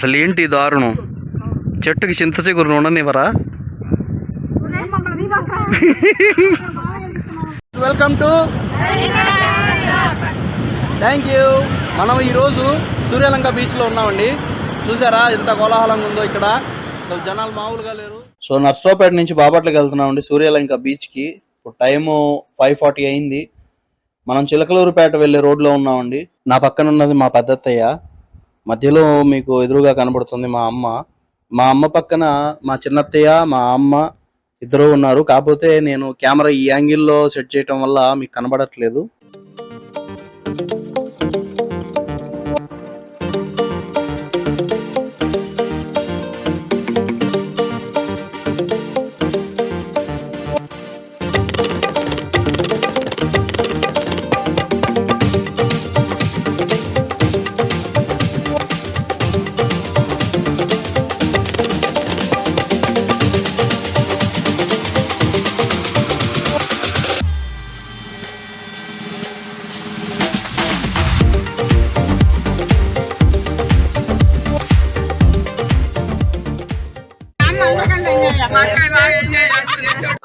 అసలు ఏంటి దారుణం? చెట్టుకి చింత చిగురు ఉండనివ్వరా? Welcome to thank you. మనం ఈరోజు సూర్యలంక బీచ్లో ఉన్నామండి. చూసారా ఎంత కోలాహలంగా ఉందో ఇక్కడ, అసలు జనాలు మామూలుగా లేరు. సో నర్సరావుపేట నుంచి బాపట్లకి వెళ్తున్నామండి సూర్యలంక బీచ్కి. ఇప్పుడు టైము 5:40 అయింది. మనం చిలకలూరుపేట వెళ్ళే రోడ్లో ఉన్నామండి. నా పక్కన ఉన్నది మా పెద్దత్తయ్య, మధ్యలో మీకు ఎదురుగా కనబడుతుంది మా అమ్మ. మా అమ్మ పక్కన మా చిన్నత్తయ్య, మా అమ్మ ఇద్దరు ఉన్నారు. కాకపోతే నేను కెమెరా ఈ యాంగిల్లో సెట్ చేయటం వల్ల మీకు కనబడట్లేదు.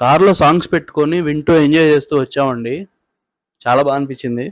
కార్లో సాంగ్స్ పెట్టుకొని వింటూ ఎంజాయ్ చేస్తూ వచ్చామండి. చాలా బాగా అనిపించింది.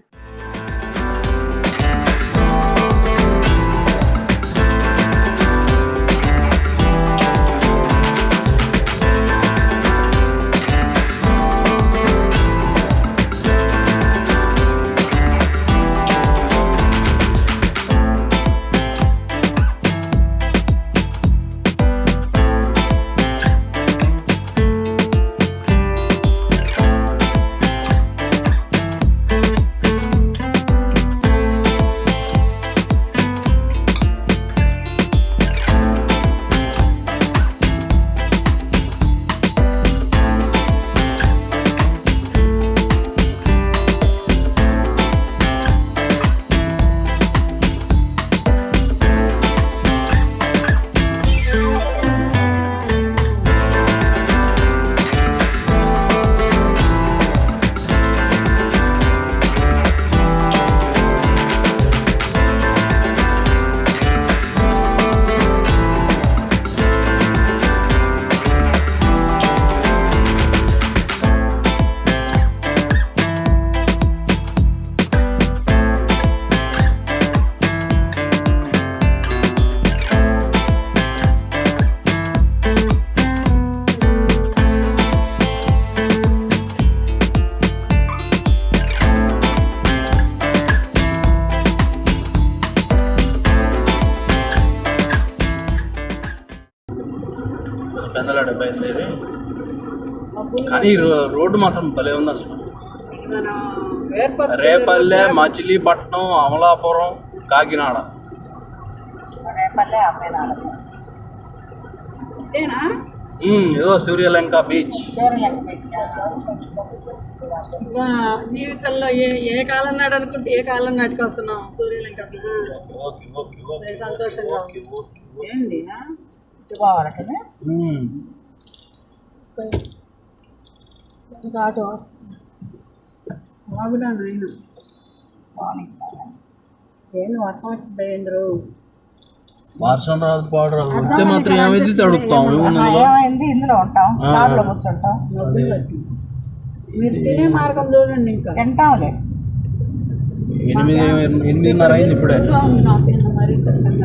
బయలుదేరి కానీ రోడ్డు మాత్రం భలే ఉంది అసలు. రేపల్లె, మచిలీపట్నం, అమలాపురం, కాకినాడ. ఏదో సూర్యలంక బీచ్. జీవితంలో ఏ కాలం నాడు అనుకుంటే ఏ కాలం నాటికి వస్తున్నాం సూర్యలంక బీచ్. సంతోషంగా ఏంటి పోవాలి కదా. ఆటో ఏంటి వర్షం వచ్చింది ఏంద్రు. వర్షం రాదు, పాడు రాదు. వస్తే మాత్రం ఏమైంది తడుపుతాం. ఏమైంది ఇందులో ఉంటాం, కార్లో కూర్చుంటాం. మీరు తినే మార్గం చూడండి. ఇంకా తింటాంలే. 8:30 అయింది ఇప్పుడే.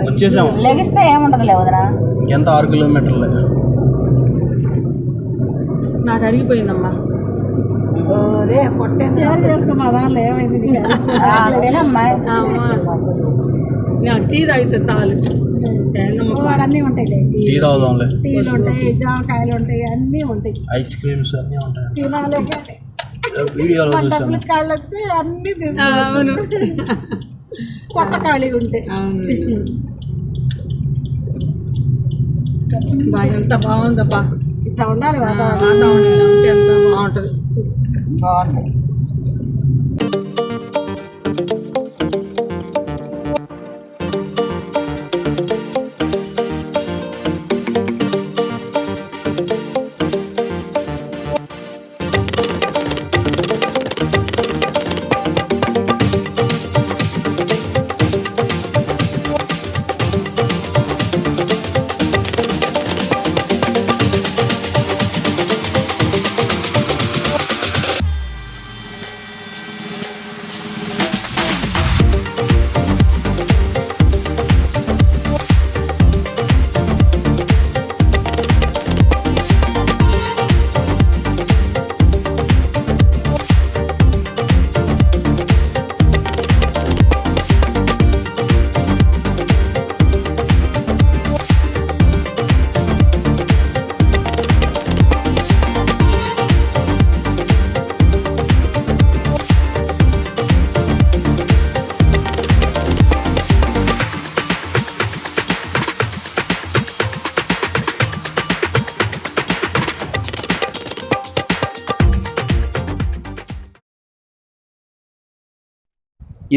వచ్చేసాము. లెగిస్తే ఏముండదు లేవదరా. ఎంత 6 కిలోమీటర్లే. నాకు అరిగిపోయిందమ్మా. చేసుకోమా దానిలో ఏమైంది. టీ తాగితే చాలు. అన్నీ ఉంటాయి. టీ తాగుదాంలే. టీలు ఉంటాయి, జామకాయలు ఉంటాయి, అన్నీ ఉంటాయి. ఐస్ క్రీమ్స్ అన్నీ ఉంటాయి. తినాలి. వీడియోలో చూసాను. కాళ్ళు వస్తే అన్నీ తీసుకుంటాం. కొత్త ఖాళీ ఉంటాయి. ఎంత బాగుందబ్బా. ఇట్లా ఉండాలి వాతావరణం ఉంటే ఎంత బాగుంటుంది. బాగుంటుంది.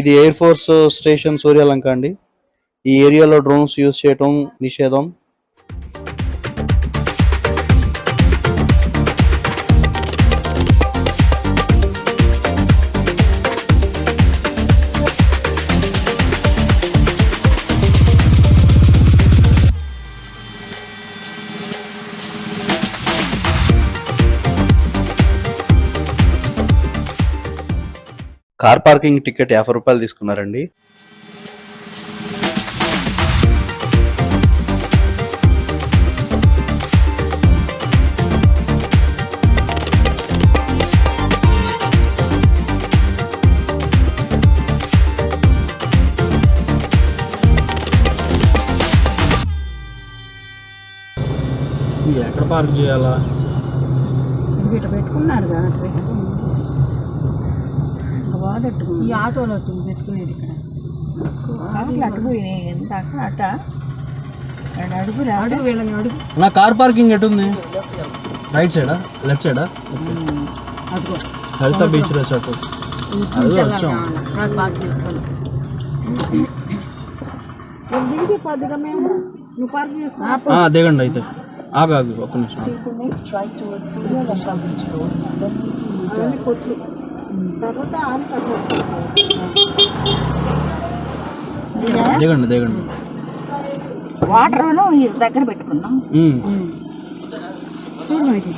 ఇది ఎయిర్ ఫోర్స్ స్టేషన్ సూర్యలంక అండి. ఈ ఏరియాలో డ్రోన్స్ యూజ్ చేయటం నిషేధం. కార్ పార్కింగ్ టికెట్ 50 రూపాయలు తీసుకున్నారండి. ఎక్కడ పార్క్ చేయాలా? ఇటు పెట్టుకున్నారు కదా, ఈ ఆటోలో పెట్టుకునేది ఇక్కడ అటుపోయినాయి. ఎంత అట అడుగు అడుగు వీళ్ళని అడుగు. నా కార్ పార్కింగ్ ఎటు ఉంది? రైట్ సైడా లెఫ్ట్ సైడా? హెల్త్ బీచ్ రిసార్ట్ పార్క్ చేసుకోవాలి. దిగి పద్దుగా మేము నువ్వు పార్క్ చేసుకో. దిగండి అయితే. ఆగు ఒక్క నిమిషం. అవన్నీ కొట్లు తర్వాత దిగండి. వాటర్ దగ్గర పెట్టుకుందాం. చూడండి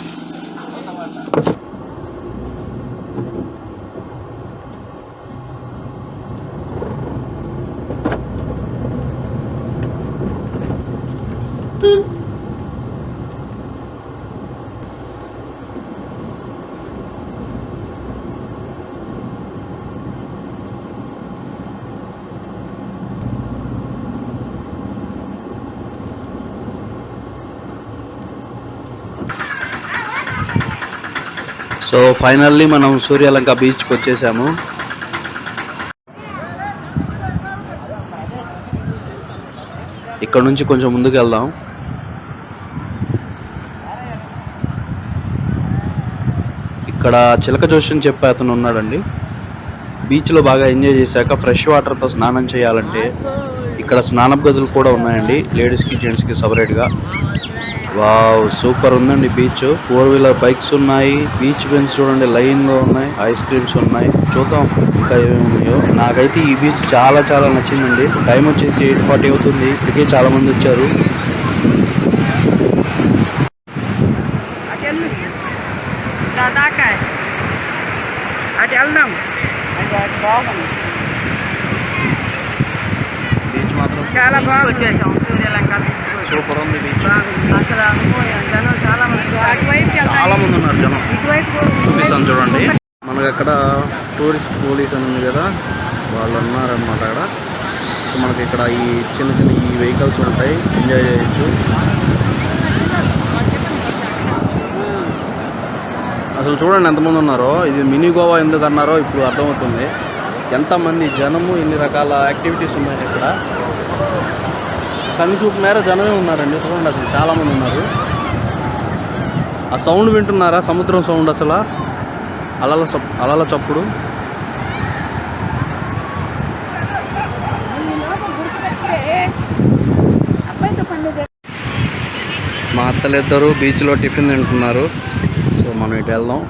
సో ఫైనల్లీ మనం సూర్యలంక బీచ్కి వచ్చేసాము. ఇక్కడ నుంచి కొంచెం ముందుకు వెళ్దాం. ఇక్కడ చిలక జోషి అని చెప్పి అతను ఉన్నాడండి. బీచ్లో బాగా ఎంజాయ్ చేశాక ఫ్రెష్ వాటర్తో స్నానం చేయాలంటే ఇక్కడ స్నానపు గదులు కూడా ఉన్నాయండి, లేడీస్కి జెంట్స్కి సపరేట్గా. వావ్, సూపర్ ఉందండి బీచ్. 4-వీలర్ బైక్స్ ఉన్నాయి. బీచ్ బెంచ్ చూడండి లైన్లో ఉన్నాయి. ఐస్ క్రీమ్స్ ఉన్నాయి. చూద్దాం ఇంకా ఏమేమి ఉన్నాయో. నాకైతే ఈ బీచ్ చాలా చాలా నచ్చిందండి. టైం వచ్చేసి 8:40 అవుతుంది. ఇప్పటికే చాలా మంది వచ్చారు. బీచ్ మాత్రం చాలా బాగా వచ్చేసాం. సూర్యలంక బీచ్ సూపర్ ఉంది బీచ్. అసలు జనం చాలా మంది ఉన్నారు. జనం చూపిస్తాను చూడండి. మనకు అక్కడ టూరిస్ట్ పోలీస్ అని ఉంది కదా, వాళ్ళు ఉన్నారనమాట అక్కడ. సో మనకి ఇక్కడ ఈ చిన్న చిన్న ఈ వెహికల్స్ ఉంటాయి, ఎంజాయ్ చేయొచ్చు. అసలు చూడండి ఎంతమంది ఉన్నారో. ఇది మినీ గోవా ఎందుకు అన్నారో ఇప్పుడు అర్థమవుతుంది. ఎంతమంది జనము, ఎన్ని రకాల యాక్టివిటీస్ ఉన్నాయి ఇక్కడ. కన్ను చూపు మేర జనమే ఉన్నారండి. చూడండి అసలు చాలామంది ఉన్నారు. ఆ సౌండ్ వింటున్నారా? సముద్రం సౌండ్ అసలు అలల చప్పుడు. మా అత్తలిద్దరూ బీచ్లో టిఫిన్ తింటున్నారు. సో మనం ఇటు వెళ్దాం.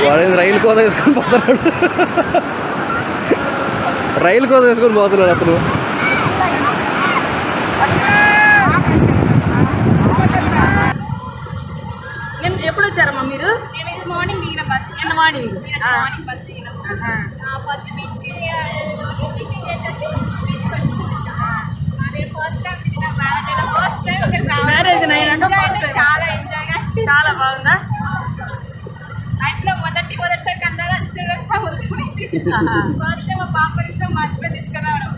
వాడు రైలు కోత వేసుకొని పోతున్నాడు. రైలు కోత వేసుకొని పోతున్నాడు అతను. ఎప్పుడు వచ్చారమ్మా మీరు? మార్నింగ్ దిగిన బస్ నిన్న మార్నింగ్ మార్నింగ్ బస్ దిగిన ఫస్ట్ బీచ్కి అదే ఫస్ట్ టైం వచ్చిన మ్యారేజ్ ఫస్ట్ టైం మ్యారేజ్ అయినాక ఫస్ట్ టైం. చాలా ఎంజాయ్గా చాలా బాగుందా? లైఫ్లో మొదటిసారి కన్నారా చూడడం సముద్రం ఫస్ట్ టైం మా పాప తీసుకొని మా హస్బెండ్ తీసుకురావడం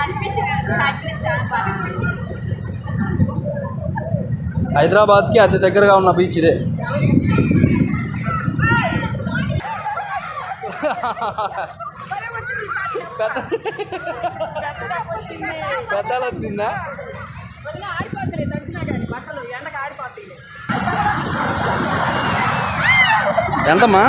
అనిపించింది. హ్యాపీనెస్ చాలా బాగా అనిపించింది. హైదరాబాద్కి అతి దగ్గరగా ఉన్న బీచ్ ఇదే. పెద్దలు వచ్చిందా? ఆడిపోతాయి దర్శనా కానీ బట్టలు ఎండకు ఆడిపోతాయి. ఎంతమ్మా?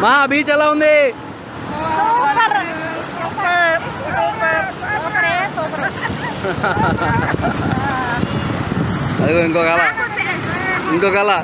మా బీచ్ ఎలా ఉంది? అదిగో ఇంకొక అలా ఇంకొక అలా.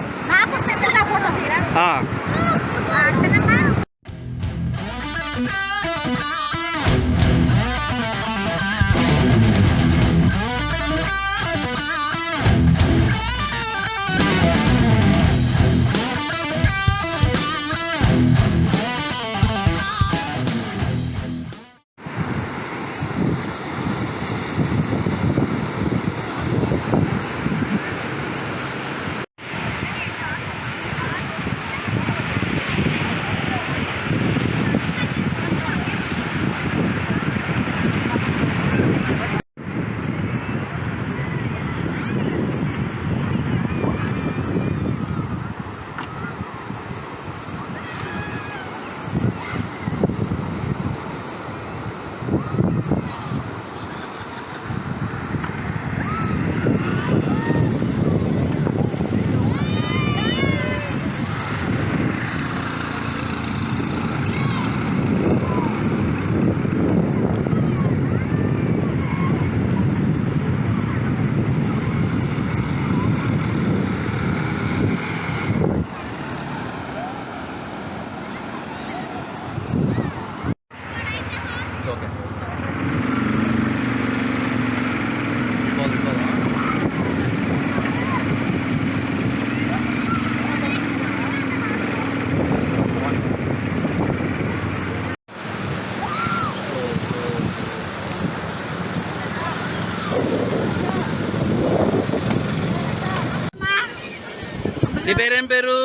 నీ పేరేం పేరు?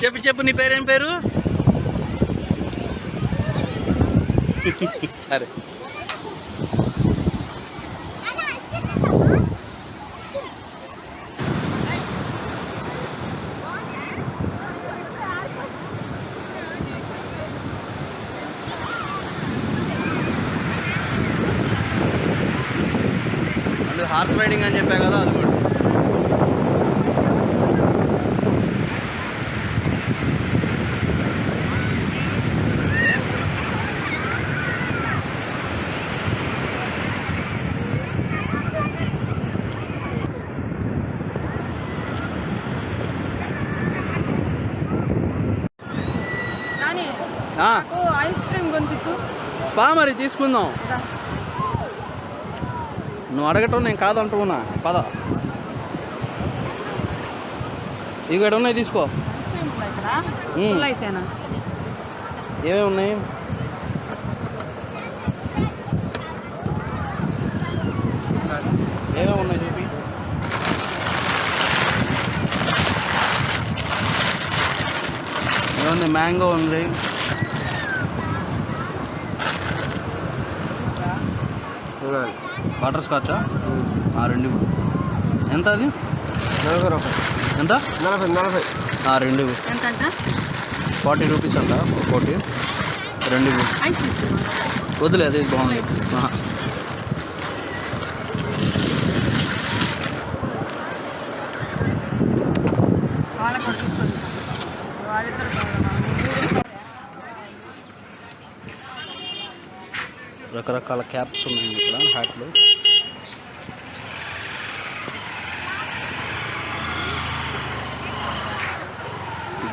చెప్పు చెప్పు, నీ పేరేం పేరు? సరే. హార్స్ రైడింగ్ అని చెప్పా కదా, అది కూడా. ఐస్ క్రీమ్ కొనిపించు. పా మరి తీసుకుందాం. నువ్వు అడగటం నేను కాదంటున్నా. పద, ఇవి ఇక్కడ ఉన్నాయి తీసుకో. ఏమేమి ఉన్నాయి? ఏమేమి ఉన్నాయి చూపి. ఏముంది? మ్యాంగో ఉంది, బటర్ స్కాచా? రెండు. ఎంత అది? 40 రూపాయలు. ఎంత? 40. రెండు 40 రూపీస్ అంట ఒక్కోటి. రెండు వదిలే, అది బాగుంది. రకరకాల క్యాప్స్ ఉన్నాయి ఇక్కడ, హ్యాట్లు.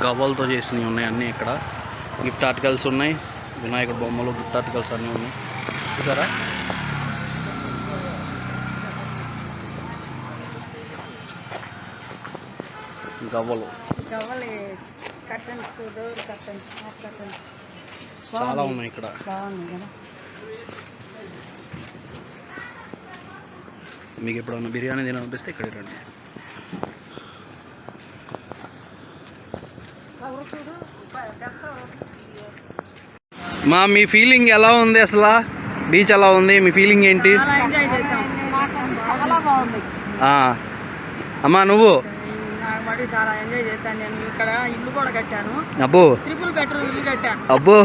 గవ్వలతో చేసినవి ఉన్నాయి అన్నీ ఇక్కడ. గిఫ్ట్ ఆర్టికల్స్ ఉన్నాయి, వినాయకుడు బొమ్మలు, గిఫ్ట్ ఆర్టికల్స్ అన్నీ ఉన్నాయి. చూసారా? గవ్వలు చాలా ఉన్నాయి ఇక్కడ. మీకు ఎప్పుడన్నా బిర్యానీ తినాలనిపిస్తే ఇక్కడ రండి. మీ ఫీలింగ్ ఎలా ఉంది అసలు? బీచ్ ఎలా ఉంది? మీ ఫీలింగ్ ఏంటి? అమ్మా నువ్వు? చాలా ఎంజాయ్ చేశాను. నేను ఇక్కడ ఇల్లు కూడా కట్టాను. అబ్బో, 3 బెడ్రూమ్ ఇల్లు కట్టాను. అబ్బో,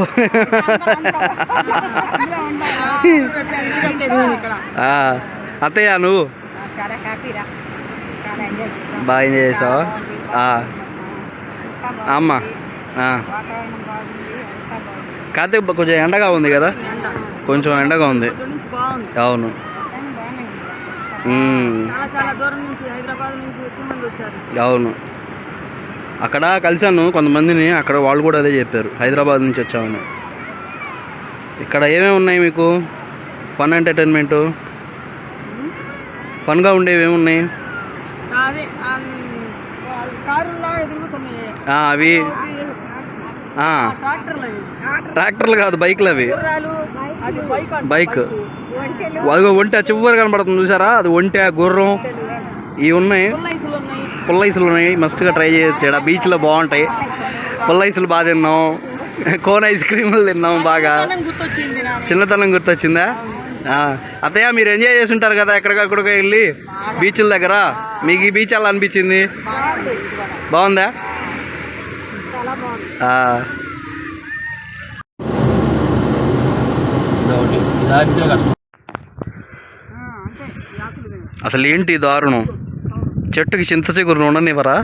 అత్తయ్య నువ్వు? చాలా హ్యాపీరా, చాలా ఎంజాయ్ చేశాను. బాగా ఎంజాయ్ చేసావా? అమ్మా కాకపోతే కొంచెం ఎండగా ఉంది కదా, కొంచెం ఎండగా ఉంది. అవును. అవును, అక్కడ కలిసాను కొంతమందిని, అక్కడ వాళ్ళు కూడా అదే చెప్పారు, హైదరాబాద్ నుంచి వచ్చామని. ఇక్కడ ఏమేమి ఉన్నాయి మీకు? ఫన్ ఎంటర్టైన్మెంట్, ఫన్గా ఉండేవి ఏమున్నాయి? అవి ట్రాక్టర్లు కాదు, బైక్లు అవి. బైక్ అదిగో ఒంటె చివరి కనబడుతుంది చూసారా? అది ఒంటె, గుర్రం ఇవి ఉన్నాయి. పుల్లైసులు ఉన్నాయి, మస్తుగా ట్రై చేయొచ్చు. ఇక్కడ బీచ్లో బాగుంటాయి. పుల్లైసులు బాగా తిన్నాం, కోన్ ఐస్ క్రీములు తిన్నాం. బాగా చిన్నతనం గుర్తొచ్చిందా? అత్తయ్య మీరు ఎంజాయ్ చేసి ఉంటారు కదా ఎక్కడికక్కడికి వెళ్ళి బీచ్ల దగ్గర. మీకు ఈ బీచ్ ఎలా అనిపించింది? బాగుందా? అసలు ఏంటి దారుణం? చెట్టుకి చింత చిగురు ఉండనివ్వరా?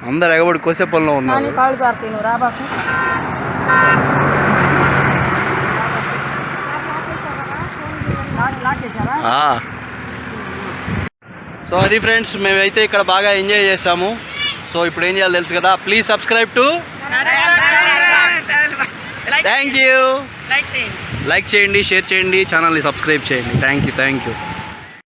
అందరు ఎగబడి కోసే పనిలో ఉన్నారు. సో అది ఫ్రెండ్స్, మేమైతే ఇక్కడ బాగా ఎంజాయ్ చేసాము. సో ఇప్పుడు ఏం చేయాలి తెలుసు కదా, please subscribe to. Thank you. Like చేయండి, షేర్ చేయండి, ఛానల్ని సబ్స్క్రైబ్ చేయండి. Thank you.